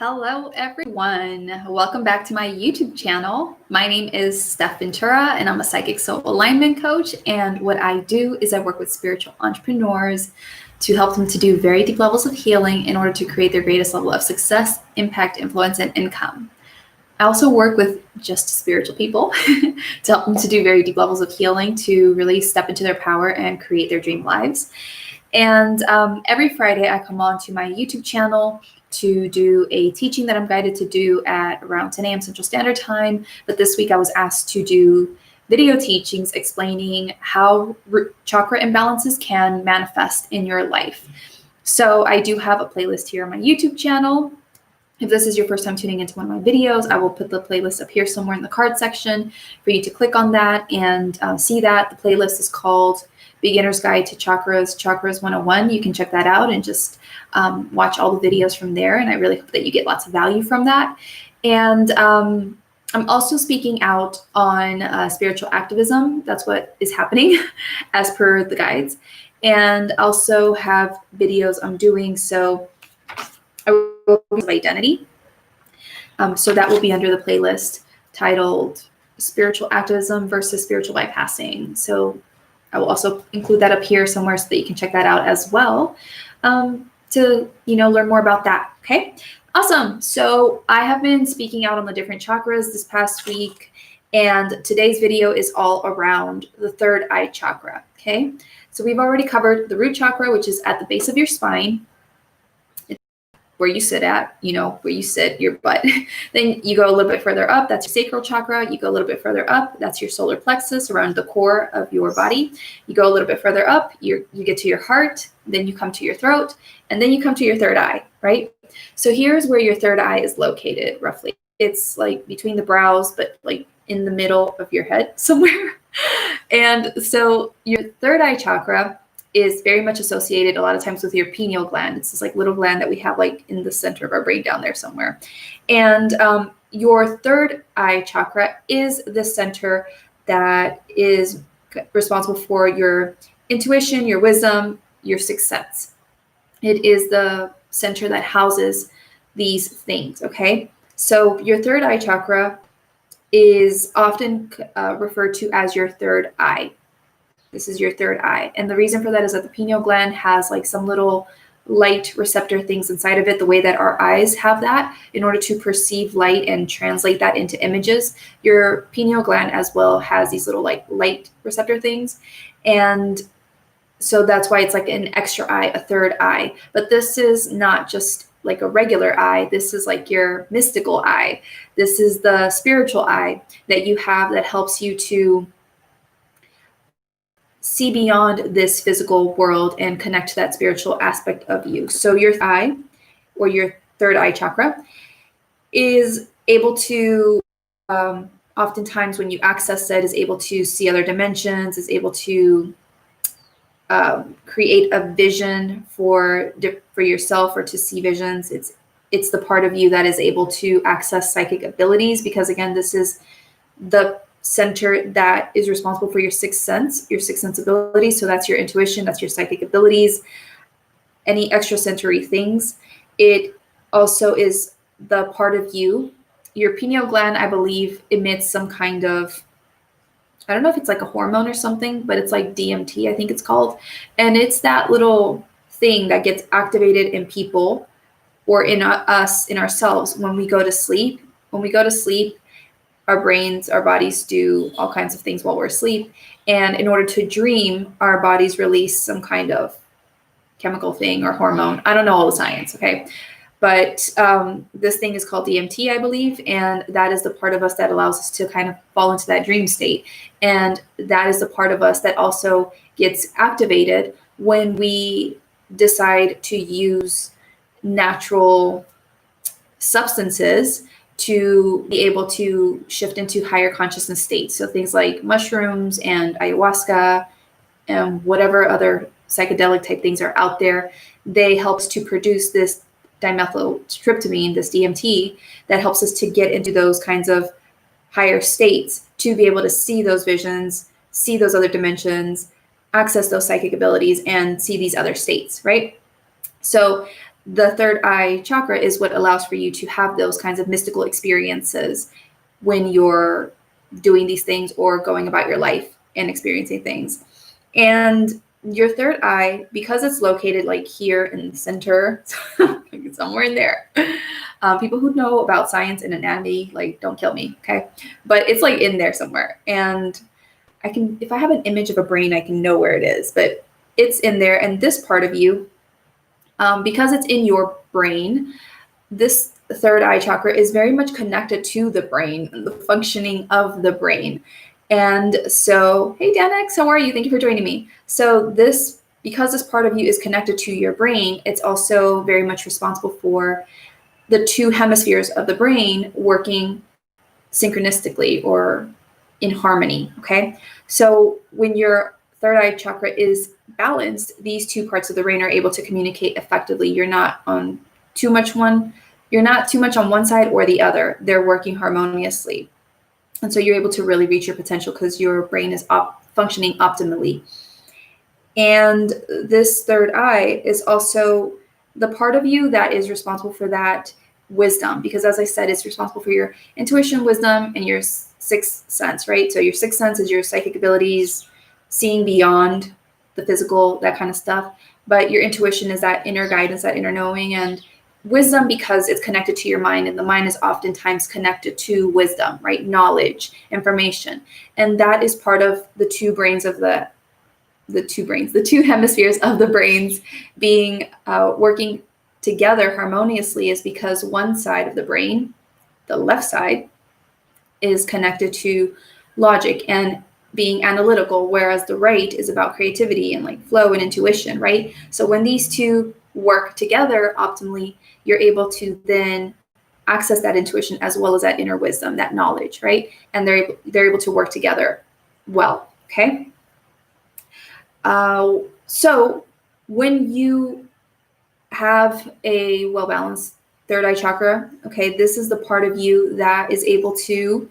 Hello, everyone. Welcome back to my YouTube channel. My name is Stef, and I'm a psychic soul alignment coach. And what I do is I work with spiritual entrepreneurs to help them to do very deep levels of healing in order to create their greatest level of success, impact, influence, and income. I also work with just spiritual people to help them to do very deep levels of healing to really step into their power and create their dream lives. And every Friday, I come on to my YouTube channel to do a teaching that I'm guided to do at around 10 a.m. Central Standard Time. But this week I was asked to do video teachings explaining how chakra imbalances can manifest in your life. So I do have a playlist here on my YouTube channel. If this is your first time tuning into one of my videos, I will put the playlist up here somewhere in the card section for you to click on that and see that. The playlist is called Beginner's Guide to Chakras, Chakras 101. You can check that out and just watch all the videos from there. And I really hope that you get lots of value from that. And I'm also speaking out on spiritual activism. That's what is happening as per the guides. And also have videos I'm doing. So I will be identity. So that will be under the playlist titled Spiritual Activism versus Spiritual Bypassing. So I will also include that up here somewhere so that you can check that out as well to learn more about that. Okay, awesome. So I have been speaking out on the different chakras this past week, and today's video is all around the third eye chakra. Okay, so we've already covered the root chakra, which is at the base of your spine, where you sit at, where you sit, your butt. Then you go a little bit further up, that's your sacral chakra. You go a little bit further up, that's your solar plexus around the core of your body. You go a little bit further up, you get to your heart, then you come to your throat, and then you come to your third eye, right? So here's where your third eye is located, roughly. It's like between the brows, but like in the middle of your head somewhere. And so your third eye chakra is very much associated a lot of times with your pineal gland. It's this like little gland that we have like in the center of our brain down there somewhere. And your third eye chakra is the center that is responsible for your intuition, your wisdom, your sixth sense. It is the center that houses these things, okay? So your third eye chakra is often referred to as your third eye. This is your third eye. And the reason for that is that the pineal gland has like some little light receptor things inside of it, the way that our eyes have that in order to perceive light and translate that into images. Your pineal gland as well has these little like light receptor things. And so that's why it's like an extra eye, a third eye. But this is not just like a regular eye. This is like your mystical eye. This is the spiritual eye that you have that helps you to see beyond this physical world and connect to that spiritual aspect of you. So your eye, or your third eye chakra, is able to, oftentimes when you access it, is able to see other dimensions, is able to create a vision for yourself or to see visions. It's the part of you that is able to access psychic abilities, because again, this is the center that is responsible for your sixth sense, your sixth sensibility. So that's your intuition, that's your psychic abilities, any extrasensory things. It also is the part of you. Your pineal gland, I believe, emits some kind of, I don't know if it's like a hormone or something, but it's like DMT, I think it's called. And it's that little thing that gets activated in people or in us, in ourselves, when we go to sleep. When we go to sleep, our brains, our bodies do all kinds of things while we're asleep. And in order to dream, our bodies release some kind of chemical thing or hormone. I don't know all the science, okay? But this thing is called DMT, I believe. And that is the part of us that allows us to kind of fall into that dream state. And that is the part of us that also gets activated when we decide to use natural substances to be able to shift into higher consciousness states. So things like mushrooms and ayahuasca and whatever other psychedelic type things are out there, they help us to produce this dimethyltryptamine, this DMT, that helps us to get into those kinds of higher states to be able to see those visions, see those other dimensions, access those psychic abilities, and see these other states, right? So the third eye chakra is what allows for you to have those kinds of mystical experiences when you're doing these things or going about your life and experiencing things. And your third eye, because it's located like here in the center, somewhere in there. People who know about science and anatomy, like, don't kill me, okay? But it's like in there somewhere. And I can, if I have an image of a brain, I can know where it is, but it's in there. And this part of you, because it's in your brain, this third eye chakra is very much connected to the brain and the functioning of the brain. And so, hey, Danex, how are you? Thank you for joining me. So this, because this part of you is connected to your brain, it's also very much responsible for the two hemispheres of the brain working synchronistically or in harmony, okay? So when your third eye chakra is balanced, these two parts of the brain are able to communicate effectively. You're not too much on one side or the other. They're working harmoniously. And so you're able to really reach your potential because your brain is functioning optimally. And this third eye is also the part of you that is responsible for that wisdom, because as I said, it's responsible for your intuition, wisdom, and your sixth sense, right? So your sixth sense is your psychic abilities, seeing beyond the physical, that kind of stuff. But your intuition is that inner guidance, that inner knowing, and wisdom, because it's connected to your mind, and the mind is oftentimes connected to wisdom, right? Knowledge, information. And that is part of the two brains of the two hemispheres of the brains being working together harmoniously, is because one side of the brain, the left side, is connected to logic and being analytical, whereas the right is about creativity and like flow and intuition, right? So when these two work together optimally, you're able to then access that intuition as well as that inner wisdom, that knowledge, right? And they're able to work together well, okay? So when you have a well-balanced third eye chakra, okay, this is the part of you that is able to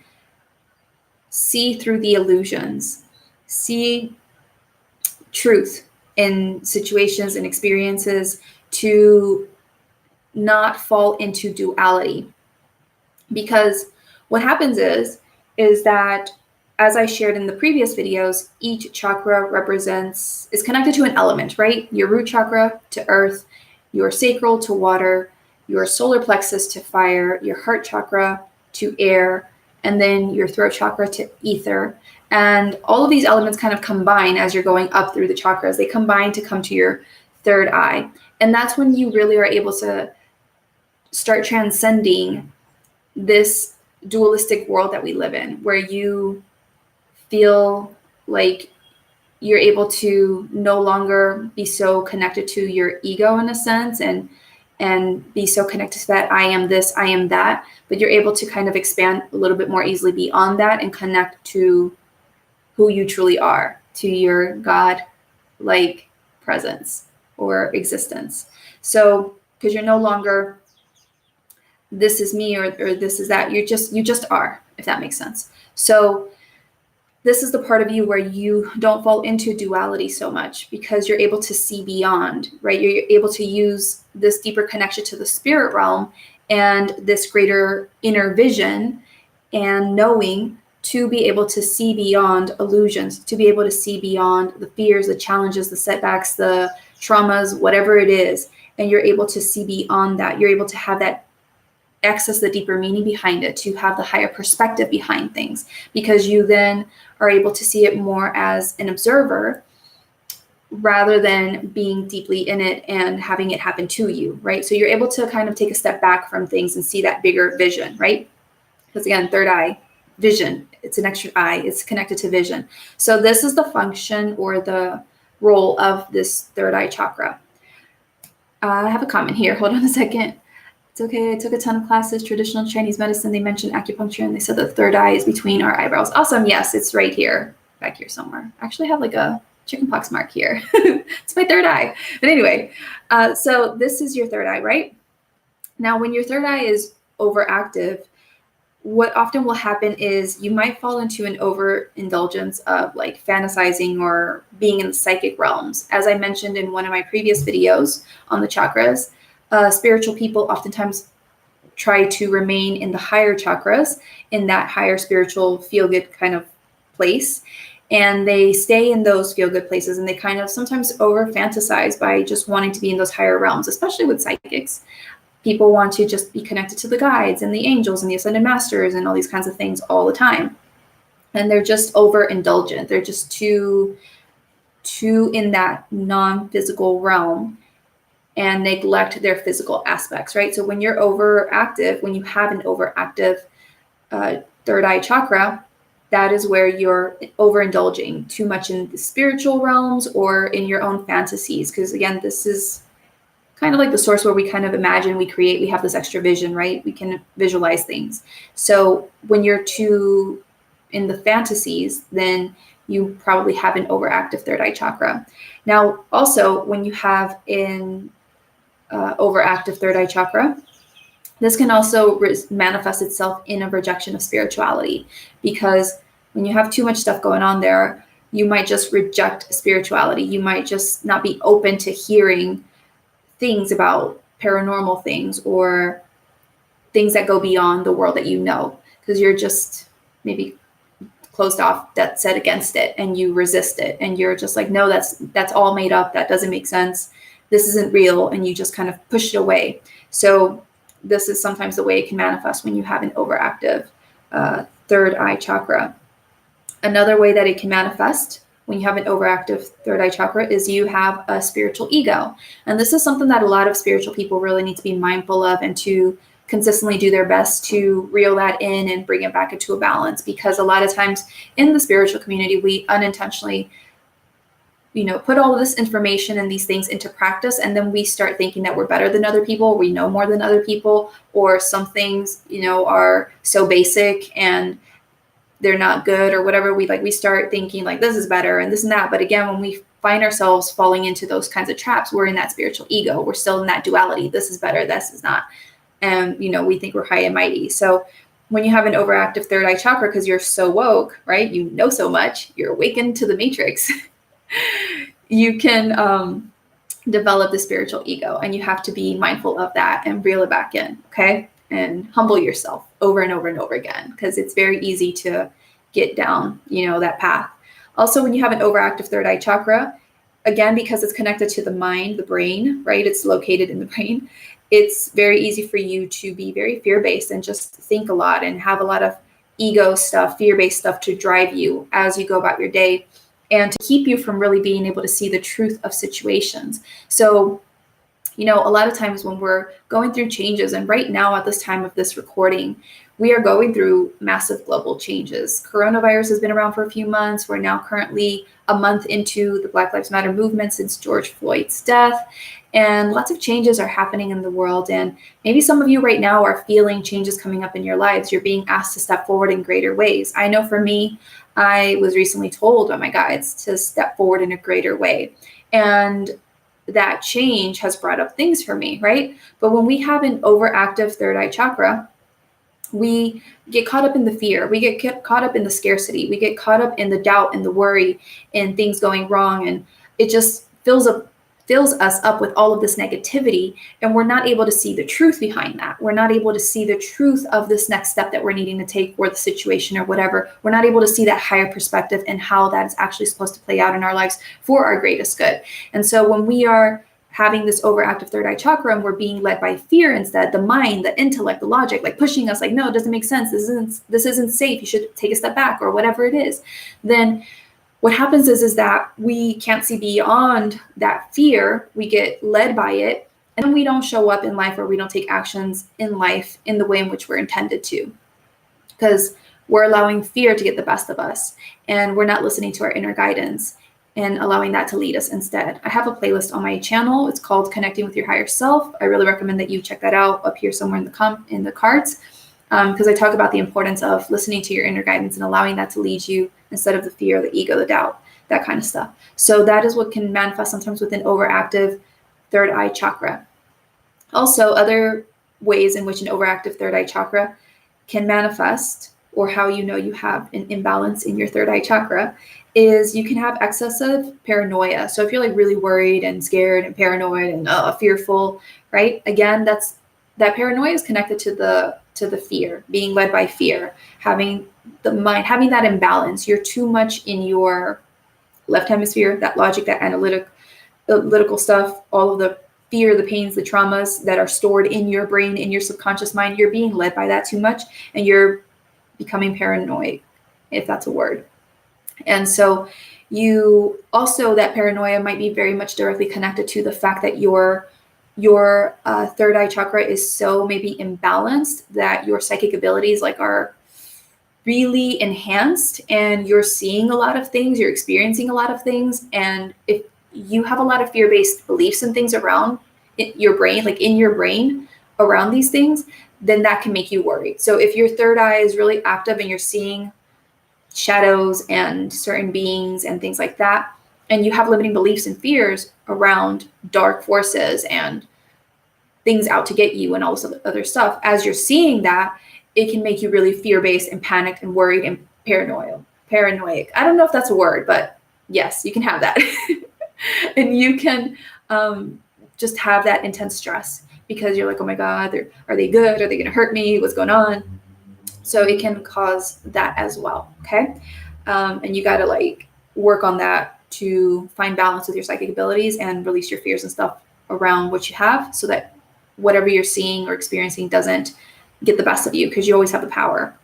see through the illusions, see truth in situations and experiences, to not fall into duality. Because what happens is that, as I shared in the previous videos, each chakra is connected to an element, right? Your root chakra to earth, your sacral to water, your solar plexus to fire, your heart chakra to air, and then your throat chakra to ether. And all of these elements kind of combine as you're going up through the chakras. They combine to come to your third eye. And that's when you really are able to start transcending this dualistic world that we live in, where you feel like you're able to no longer be so connected to your ego in a sense, and be so connected to that I am this, I am that, but you're able to kind of expand a little bit more easily beyond that and connect to who you truly are, to your God-like presence or existence. So, because you're no longer this is me or this is that, you just are, if that makes sense. So this is the part of you where you don't fall into duality so much, because you're able to see beyond, right? You're able to use this deeper connection to the spirit realm and this greater inner vision and knowing to be able to see beyond illusions, to be able to see beyond the fears, the challenges, the setbacks, the traumas, whatever it is. And you're able to see beyond that. You're able to have that access the deeper meaning behind it, to have the higher perspective behind things, because you then are able to see it more as an observer rather than being deeply in it and having it happen to you, right? So you're able to kind of take a step back from things and see that bigger vision, right? Because again, third eye, vision, it's an extra eye, it's connected to vision. So this is the function or the role of this third eye chakra. I have a comment here, hold on a second. It's okay, I took a ton of classes, traditional Chinese medicine, they mentioned acupuncture, and they said the third eye is between our eyebrows. Awesome, yes, it's right here, back here somewhere. I actually have like a chickenpox mark here. It's my third eye. But anyway, so this is your third eye, right? Now, when your third eye is overactive, what often will happen is you might fall into an overindulgence of like fantasizing or being in the psychic realms. As I mentioned in one of my previous videos on the chakras, Spiritual people oftentimes try to remain in the higher chakras, in that higher spiritual feel-good kind of place. And they stay in those feel-good places, and they kind of sometimes over-fantasize by just wanting to be in those higher realms, especially with psychics. People want to just be connected to the guides and the angels and the ascended masters and all these kinds of things all the time. And they're just overindulgent. They're just too in that non-physical realm and neglect their physical aspects, right? So when you're overactive, when you have an overactive third eye chakra, that is where you're overindulging too much in the spiritual realms or in your own fantasies. Because again, this is kind of like the source where we kind of imagine, we create, we have this extra vision, right? We can visualize things. So when you're too in the fantasies, then you probably have an overactive third eye chakra. Now, also, when you have an overactive third eye chakra, this can also manifest itself in a rejection of spirituality, because when you have too much stuff going on there, you might just reject spirituality. You might just not be open to hearing things about paranormal things or things that go beyond the world that you know, because you're just maybe closed off, that set against it, and you resist it, and you're just like, no, that's all made up, that doesn't make sense, this isn't real, and you just kind of push it away. So this is sometimes the way it can manifest when you have an overactive third eye chakra. Another way that it can manifest when you have an overactive third eye chakra is you have a spiritual ego. And this is something that a lot of spiritual people really need to be mindful of, and to consistently do their best to reel that in and bring it back into a balance. Because a lot of times in the spiritual community, we unintentionally, put all of this information and these things into practice, and then we start thinking that we're better than other people, we know more than other people, or some things, are so basic and they're not good or whatever. We start thinking like this is better and this and that. But again, when we find ourselves falling into those kinds of traps, we're in that spiritual ego. We're still in that duality. This is better, this is not. And, we think we're high and mighty. So when you have an overactive third eye chakra, because you're so woke, right? You know so much, you're awakened to the matrix. You can develop the spiritual ego, and you have to be mindful of that and reel it back in, okay? And humble yourself over and over and over again, because it's very easy to get down, that path. Also, when you have an overactive third eye chakra, again, because it's connected to the mind, the brain, right? It's located in the brain. It's very easy for you to be very fear-based and just think a lot and have a lot of ego stuff, fear-based stuff to drive you as you go about your day, and to keep you from really being able to see the truth of situations. So, a lot of times when we're going through changes, and right now at this time of this recording, we are going through massive global changes. Coronavirus has been around for a few months. We're now currently a month into the Black Lives Matter movement since George Floyd's death. And lots of changes are happening in the world. And maybe some of you right now are feeling changes coming up in your lives. You're being asked to step forward in greater ways. I know for me, I was recently told by my guides to step forward in a greater way. And that change has brought up things for me, right? But when we have an overactive third eye chakra, we get caught up in the fear. We get caught up in the scarcity. We get caught up in the doubt and the worry and things going wrong. And it just fills us up with all of this negativity, and we're not able to see the truth behind that. We're not able to see the truth of this next step that we're needing to take, or the situation or whatever. We're not able to see that higher perspective and how that is actually supposed to play out in our lives for our greatest good. And so when we are having this overactive third eye chakra and we're being led by fear instead, the mind, the intellect, the logic, like pushing us like, no, it doesn't make sense. This isn't safe. You should take a step back, or whatever it is. Then what happens is that we can't see beyond that fear. We get led by it, and we don't show up in life, or we don't take actions in life in the way in which we're intended to, because we're allowing fear to get the best of us, and we're not listening to our inner guidance and allowing that to lead us instead. I have a playlist on my channel. It's called Connecting with Your Higher Self. I really recommend that you check that out up here somewhere in the cards, because I talk about the importance of listening to your inner guidance and allowing that to lead you instead of the fear, the ego, the doubt, that kind of stuff. So that is what can manifest sometimes with an overactive third eye chakra. Also, other ways in which an overactive third eye chakra can manifest or how you know you have an imbalance in your third eye chakra, is you can have excessive paranoia. So if you're like really worried and scared and paranoid and fearful, right? Again, that paranoia is connected to the fear, being led by fear, having the mind, having that imbalance. You're too much in your left hemisphere, that logic, that analytical stuff, all of the fear, the pains, the traumas that are stored in your brain, in your subconscious mind. You're being led by that too much, and you're becoming paranoid, if that's a word. And so you also, that paranoia might be very much directly connected to the fact that your third eye chakra is so maybe imbalanced that your psychic abilities like are really enhanced, and you're seeing a lot of things, you're experiencing a lot of things. And if you have a lot of fear-based beliefs and things around your brain, like in your brain around these things, then that can make you worried. So if your third eye is really active and you're seeing shadows and certain beings and things like that, and you have limiting beliefs and fears around dark forces and things out to get you and all this other stuff, as you're seeing that, it can make you really fear-based and panicked and worried and paranoid. I don't know if that's a word, but yes, you can have that. And you can just have that intense stress because you're like, oh my God, are they good? Are they going to hurt me? What's going on? So it can cause that as well. Okay. And you got to like work on that to find balance with your psychic abilities and release your fears and stuff around what you have, so that whatever you're seeing or experiencing doesn't get the best of you, because you always have the power.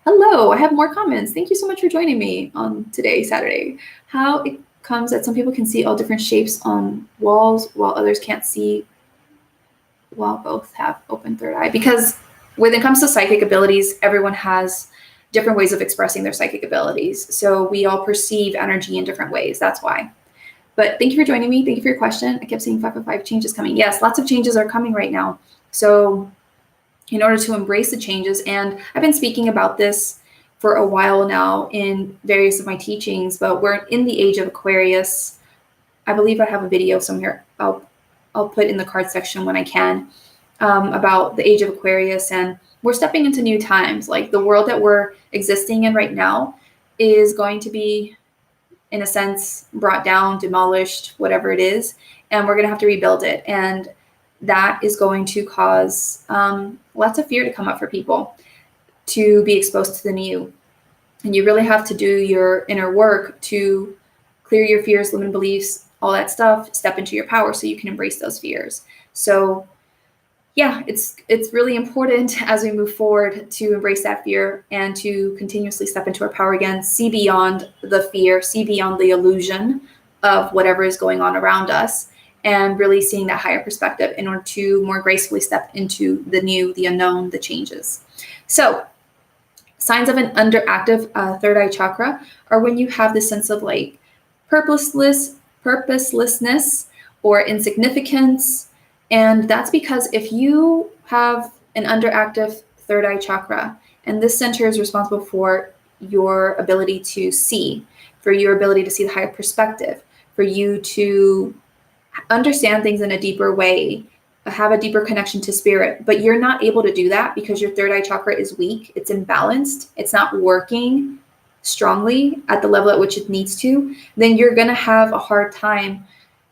Hello, I have more comments. Thank you so much for joining me on today, Saturday. How it comes that some people can see all different shapes on walls while others can't see, while both have open third eye. Because when it comes to psychic abilities, everyone has different ways of expressing their psychic abilities. So we all perceive energy in different ways. That's why. But thank you for joining me. Thank you for your question. I kept seeing 555 changes coming. Yes, lots of changes are coming right now. So in order to embrace the changes, and I've been speaking about this for a while now in various of my teachings, but we're in the age of Aquarius. I believe I have a video somewhere I'll put in the card section when I can, about the age of Aquarius, and we're stepping into new times. Like the world that we're existing in right now is going to be, in a sense, brought down, demolished, whatever it is, and we're going to have to rebuild it. And that is going to cause lots of fear to come up for people, to be exposed to the new. And you really have to do your inner work to clear your fears, limiting beliefs, all that stuff, step into your power so you can embrace those fears. So yeah, it's really important as we move forward to embrace that fear and to continuously step into our power again, see beyond the fear, see beyond the illusion of whatever is going on around us, and really seeing that higher perspective in order to more gracefully step into the new, the unknown, the changes. So signs of an underactive third eye chakra are when you have this sense of like purposelessness or insignificance. And that's because if you have an underactive third eye chakra, and this center is responsible for your ability to see, for your ability to see the higher perspective, for you to understand things in a deeper way, have a deeper connection to spirit, but you're not able to do that because your third eye chakra is weak, it's imbalanced, it's not working strongly at the level at which it needs to, then you're going to have a hard time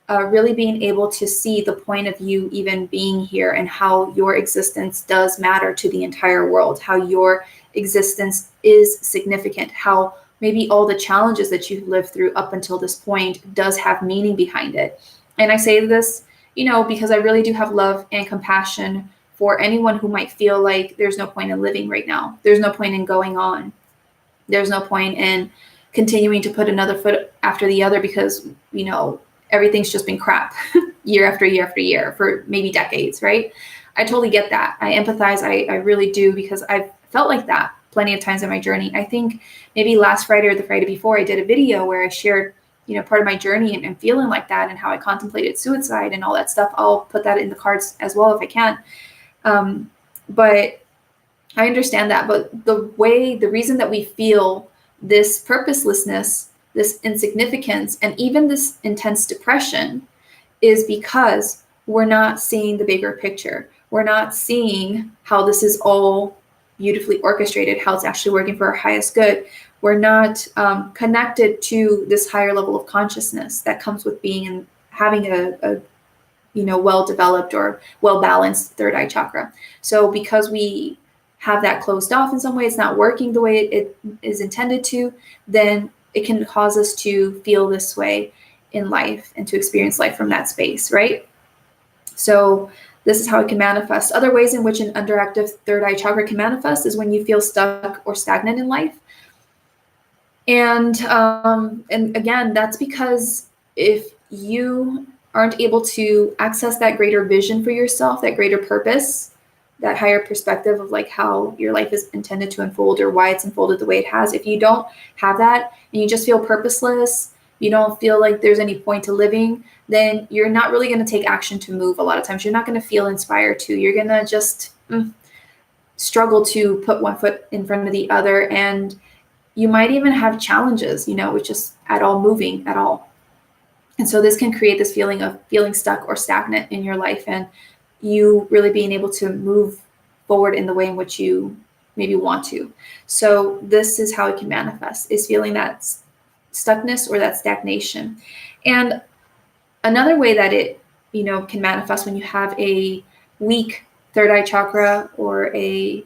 really being able to see the point of you even being here, and how your existence does matter to the entire world, how your existence is significant, how maybe all the challenges that you've lived through up until this point does have meaning behind it. And I say this, because I really do have love and compassion for anyone who might feel like there's no point in living right now. There's no point in going on. There's no point in continuing to put another foot after the other because, everything's just been crap year after year after year for maybe decades, right? I totally get that. I empathize. I really do, because I've felt like that plenty of times in my journey. I think maybe last Friday or the Friday before, I did a video where I shared, part of my journey and feeling like that, and how I contemplated suicide and all that stuff. I'll put that in the cards as well if I can. But I understand that. But the reason that we feel this purposelessness, this insignificance, and even this intense depression is because we're not seeing the bigger picture. We're not seeing how this is all beautifully orchestrated, how it's actually working for our highest good. We're not connected to this higher level of consciousness that comes with being and having a well-developed or well-balanced third eye chakra. So because we have that closed off in some way, it's not working the way it is intended to, then it can cause us to feel this way in life and to experience life from that space, right? So this is how it can manifest. Other ways in which an underactive third eye chakra can manifest is when you feel stuck or stagnant in life. And again, that's because if you aren't able to access that greater vision for yourself, that greater purpose, that higher perspective of like how your life is intended to unfold or why it's unfolded the way it has, if you don't have that and you just feel purposeless, you don't feel like there's any point to living, then you're not really going to take action to move. A lot of times you're not going to feel inspired to. You're going to just struggle to put one foot in front of the other, and you might even have challenges, with just at all moving at all. And so this can create this feeling of feeling stuck or stagnant in your life, and you really being able to move forward in the way in which you maybe want to. So this is how it can manifest, is feeling that stuckness or that stagnation. And another way that it, can manifest when you have a weak third eye chakra or a,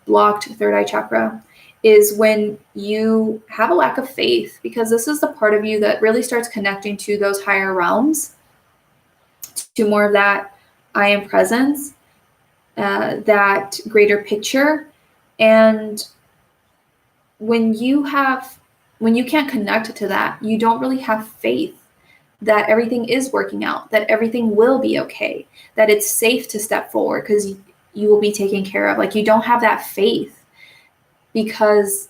blocked third eye chakra is when you have a lack of faith, because this is the part of you that really starts connecting to those higher realms, to more of that I am presence, that greater picture. And when you can't connect to that, you don't really have faith that everything is working out, that everything will be okay, that it's safe to step forward because you will be taken care of. Like, you don't have that faith because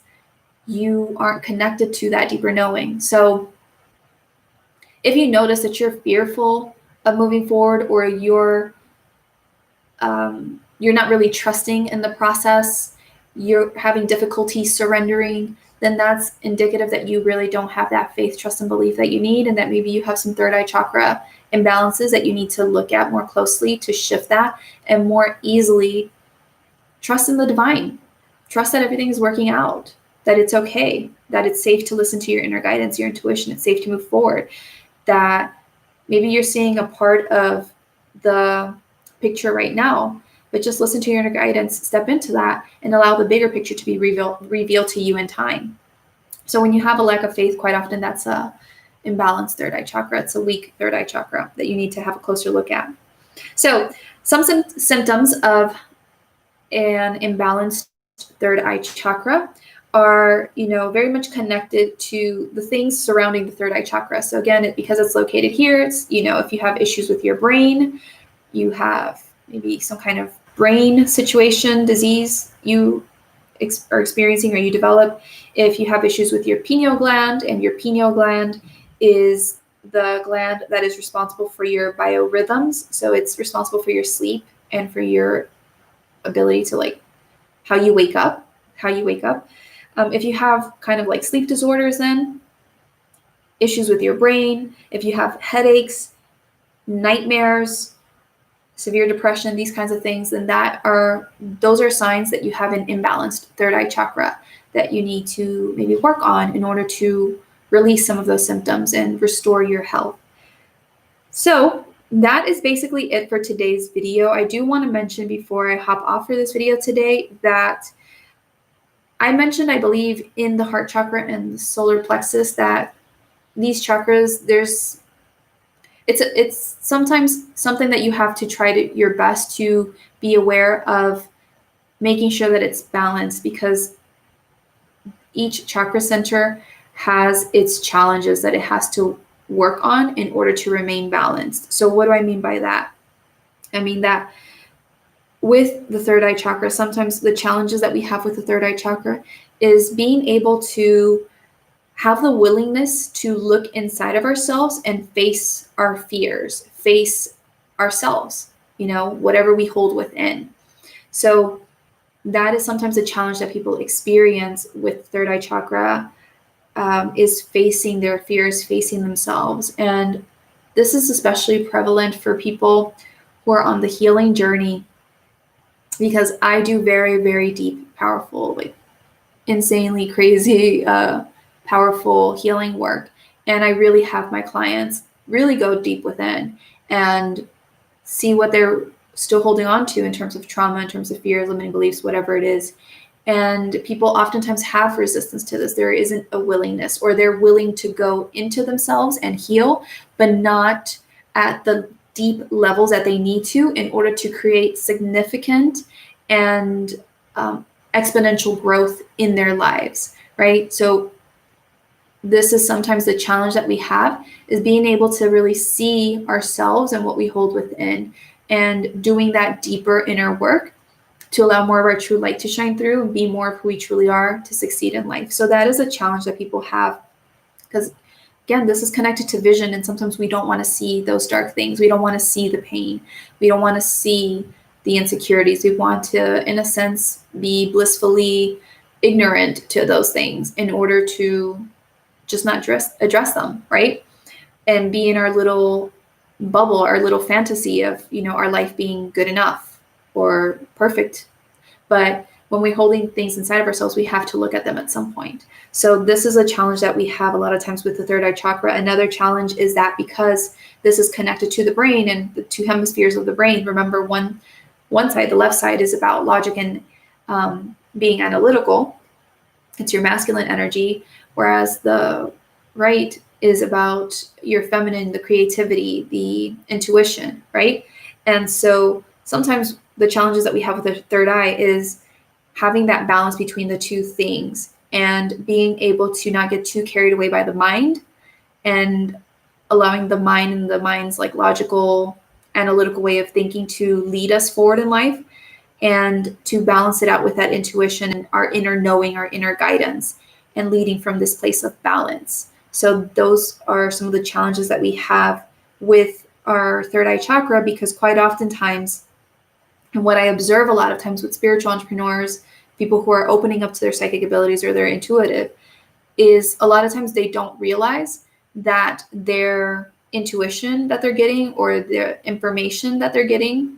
you aren't connected to that deeper knowing. So if you notice that you're fearful of moving forward, or you're not really trusting in the process, you're having difficulty surrendering, then that's indicative that you really don't have that faith, trust, and belief that you need, and that maybe you have some third eye chakra imbalances that you need to look at more closely to shift that and more easily trust in the divine. Trust that everything is working out, that it's okay, that it's safe to listen to your inner guidance, your intuition, it's safe to move forward, that maybe you're seeing a part of the picture right now, but just listen to your inner guidance, step into that, and allow the bigger picture to be revealed to you in time. So when you have a lack of faith, quite often that's a imbalanced third eye chakra. It's a weak third eye chakra that you need to have a closer look at. So some symptoms of an imbalanced third eye chakra are, very much connected to the things surrounding the third eye chakra. So again, because it's located here, it's, if you have issues with your brain, you have maybe some kind of brain situation, disease you are experiencing or you develop. If you have issues with your pineal gland, and your pineal gland is the gland that is responsible for your biorhythms. So it's responsible for your sleep and for your ability to how you wake up. If you have kind of like sleep disorders, then issues with your brain, if you have headaches, nightmares, severe depression, these kinds of things, then those are signs that you have an imbalanced third eye chakra that you need to maybe work on in order to release some of those symptoms and restore your health. So that is basically it for today's video. I do want to mention before I hop off for this video today that I mentioned, I believe, in the heart chakra and the solar plexus, that these chakras, it's sometimes something that you have to try your best to be aware of, making sure that it's balanced, because each chakra center has its challenges that it has to work on in order to remain balanced. So what do I mean by that? I mean that with the third eye chakra, sometimes the challenges that we have with the third eye chakra is being able to have the willingness to look inside of ourselves and face our fears, face ourselves, whatever we hold within. So that is sometimes a challenge that people experience with third eye chakra, is facing their fears, facing themselves. And this is especially prevalent for people who are on the healing journey because I do very, very deep, powerful, like insanely crazy, powerful healing work. And I really have my clients really go deep within and see what they're still holding on to in terms of trauma, in terms of fears, limiting beliefs, whatever it is. And people oftentimes have resistance to this. There isn't a willingness, or they're willing to go into themselves and heal, but not at the deep levels that they need to in order to create significant and exponential growth in their lives, right? So this is sometimes the challenge that we have, is being able to really see ourselves and what we hold within, and doing that deeper inner work to allow more of our true light to shine through and be more of who we truly are to succeed in life. So that is a challenge that people have, because again, this is connected to vision, and sometimes we don't want to see those dark things. We don't want to see the pain. We don't want to see the insecurities. We want to, in a sense, be blissfully ignorant to those things in order to just not address them, right? And be in our little bubble, our little fantasy of, our life being good enough or perfect. But when we're holding things inside of ourselves, we have to look at them at some point. So this is a challenge that we have a lot of times with the third eye chakra. Another challenge is that because this is connected to the brain and the two hemispheres of the brain, remember one side, the left side, is about logic and being analytical. It's your masculine energy, whereas the right is about your feminine, the creativity, the intuition, right? And so sometimes the challenges that we have with the third eye is having that balance between the two things and being able to not get too carried away by the mind, and allowing the mind and the mind's like logical, analytical way of thinking to lead us forward in life, and to balance it out with that intuition and our inner knowing, our inner guidance, and leading from this place of balance. So those are some of the challenges that we have with our third eye chakra, because quite oftentimes, and what I observe a lot of times with spiritual entrepreneurs, people who are opening up to their psychic abilities or their intuitive, is a lot of times they don't realize that their intuition that they're getting, or their information that they're getting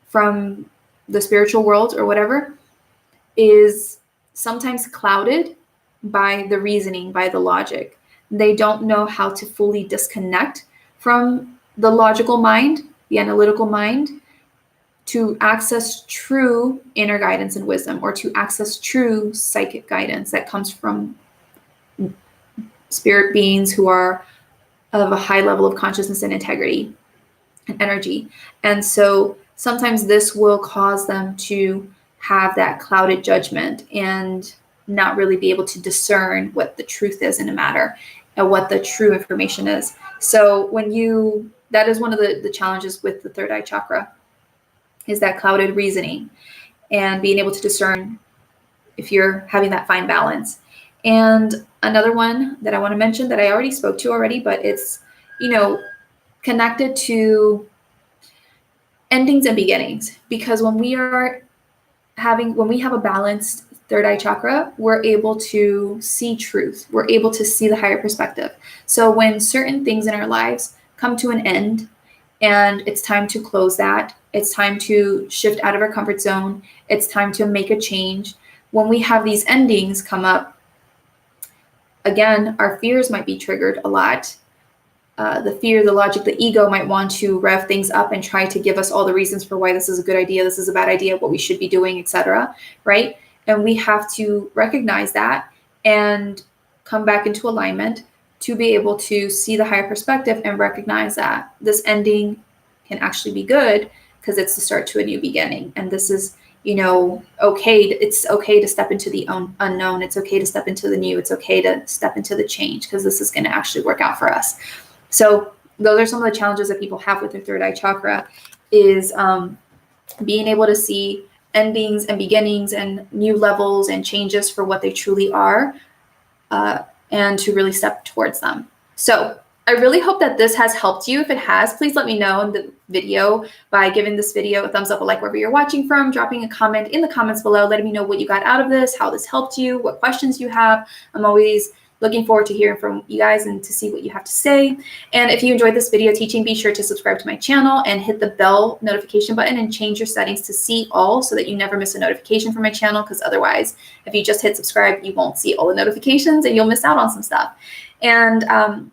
from the spiritual world or whatever, is sometimes clouded by the reasoning, by the logic. They don't know how to fully disconnect from the logical mind, the analytical mind, to access true inner guidance and wisdom, or to access true psychic guidance that comes from spirit beings who are of a high level of consciousness and integrity and energy. And so sometimes this will cause them to have that clouded judgment and not really be able to discern what the truth is in a matter and what the true information is. So that is one of the challenges with the third eye chakra, is that clouded reasoning and being able to discern if you're having that fine balance. And another one that I want to mention that I already spoke to already, but it's, connected to endings and beginnings, because when we have a balanced third eye chakra, we're able to see truth. We're able to see the higher perspective. So when certain things in our lives come to an end and it's time to close that, it's time to shift out of our comfort zone, it's time to make a change. When we have these endings come up, again, our fears might be triggered a lot. The fear, the logic, the ego might want to rev things up and try to give us all the reasons for why this is a good idea, this is a bad idea, what we should be doing, etc. Right? And we have to recognize that and come back into alignment to be able to see the higher perspective and recognize that this ending can actually be good, because it's the start to a new beginning. And this is, okay. It's okay to step into the unknown. It's okay to step into the new. It's okay to step into the change, because this is going to actually work out for us. So those are some of the challenges that people have with their third eye chakra, is being able to see endings and beginnings and new levels and changes for what they truly are, and to really step towards them. So I really hope that this has helped you. If it has, please let me know in the video by giving this video a thumbs up, a like wherever you're watching from, dropping a comment in the comments below, letting me know what you got out of this, how this helped you, what questions you have. I'm always looking forward to hearing from you guys and to see what you have to say. And if you enjoyed this video teaching, be sure to subscribe to my channel and hit the bell notification button and change your settings to see all so that you never miss a notification from my channel, because otherwise, if you just hit subscribe, you won't see all the notifications and you'll miss out on some stuff. And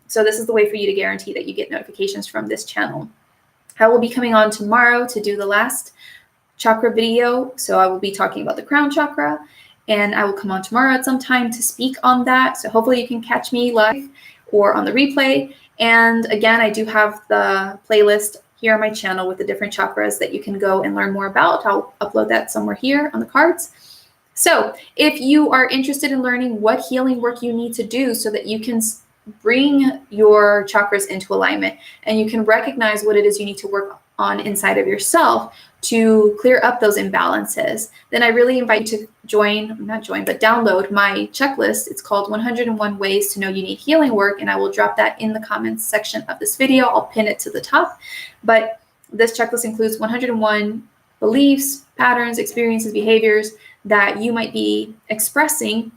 so this is the way for you to guarantee that you get notifications from this channel. I will be coming on tomorrow to do the last chakra video. So I will be talking about the crown chakra, and I will come on tomorrow at some time to speak on that. So hopefully you can catch me live or on the replay. And again, I do have the playlist here on my channel with the different chakras that you can go and learn more about. I'll upload that somewhere here on the cards. So if you are interested in learning what healing work you need to do so that you can bring your chakras into alignment and you can recognize what it is you need to work on inside of yourself to clear up those imbalances, then I really invite you to download my checklist. It's called 101 Ways to Know You Need Healing Work, and I will drop that in the comments section of this video. I'll pin it to the top. But this checklist includes 101 beliefs, patterns, experiences, behaviors that you might be expressing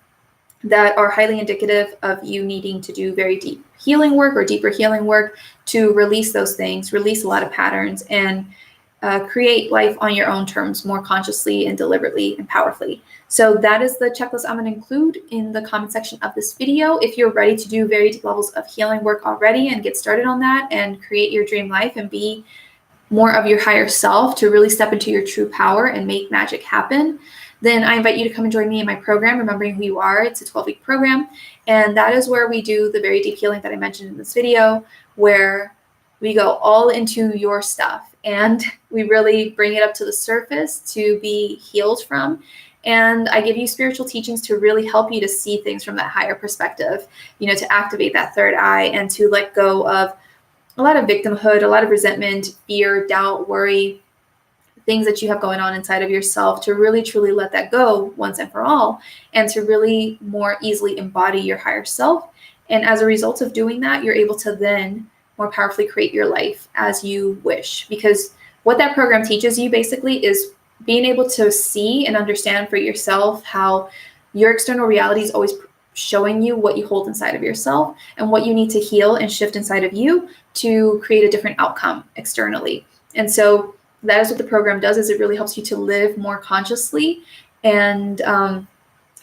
that are highly indicative of you needing to do very deep healing work or deeper healing work to release those things, release a lot of patterns, and create life on your own terms more consciously and deliberately and powerfully. So that is the checklist I'm going to include in the comment section of this video. If you're ready to do very deep levels of healing work already and get started on that and create your dream life and be more of your higher self to really step into your true power and make magic happen, then I invite you to come and join me in my program, Remembering Who You Are. It's a 12-week program. And that is where we do the very deep healing that I mentioned in this video, where we go all into your stuff and we really bring it up to the surface to be healed from. And I give you spiritual teachings to really help you to see things from that higher perspective, to activate that third eye and to let go of a lot of victimhood, a lot of resentment, fear, doubt, worry, things that you have going on inside of yourself, to really truly let that go once and for all, and to really more easily embody your higher self. And as a result of doing that, you're able to then more powerfully create your life as you wish. Because what that program teaches you basically is being able to see and understand for yourself how your external reality is always showing you what you hold inside of yourself and what you need to heal and shift inside of you to create a different outcome externally. And so that is what the program does, is it really helps you to live more consciously and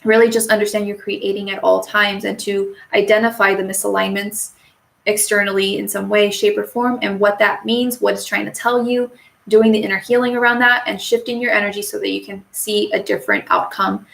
really just understand you're creating at all times, and to identify the misalignments externally in some way, shape, or form, and what that means, what it's trying to tell you, doing the inner healing around that, and shifting your energy so that you can see a different outcome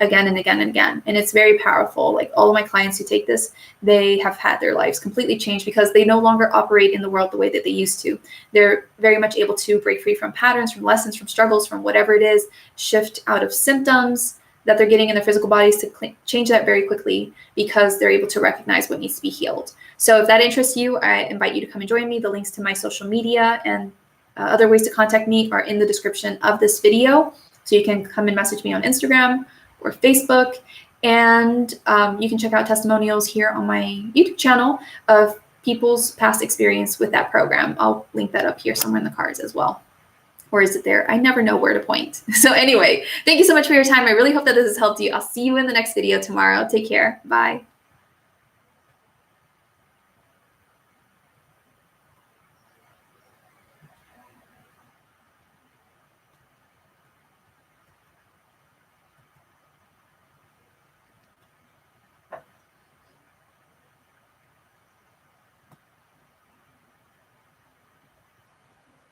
again and again and again. And it's very powerful. Like, all of my clients who take this, they have had their lives completely changed because they no longer operate in the world the way that they used to. They're very much able to break free from patterns, from lessons, from struggles, from whatever it is, shift out of symptoms that they're getting in their physical bodies, to change that very quickly because they're able to recognize what needs to be healed. So if that interests you, I invite you to come and join me. The links to my social media and other ways to contact me are in the description of this video. So you can come and message me on Instagram or Facebook, and you can check out testimonials here on my YouTube channel of people's past experience with that program. I'll link that up here somewhere in the cards as well. Or is it there? I never know where to point. So anyway, thank you so much for your time. I really hope that this has helped you. I'll see you in the next video tomorrow. Take care. Bye.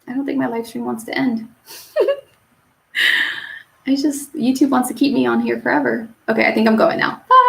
I don't think my live stream wants to end. YouTube wants to keep me on here forever. Okay, I think I'm going now. Bye.